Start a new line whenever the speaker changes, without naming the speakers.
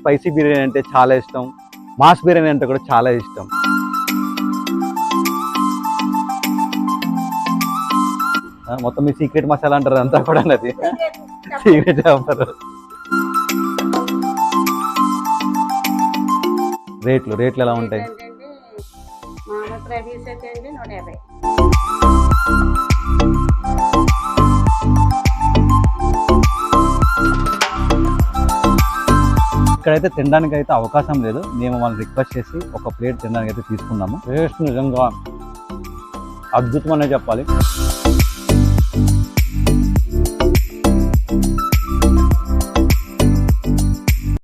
Spicy biryani అంటే చాలా ఇష్టం, మాస్ బిర్యానీ అంటే కూడా చాలా ఇష్టం. మొత్తం మీ సీక్రెట్ మసాలా అంటారు అంతా కూడా, అది సీక్రెట్ చెప్పారు. రేట్లు ఎలా ఉంటాయి? ఇక్కడైతే తినడానికి అయితే అవకాశం లేదు. మేము వాళ్ళని రిక్వెస్ట్ చేసి ఒక ప్లేట్ తినడానికి అయితే తీసుకున్నాము. టేస్ట్ నిజంగా అద్భుతం అనే చెప్పాలి.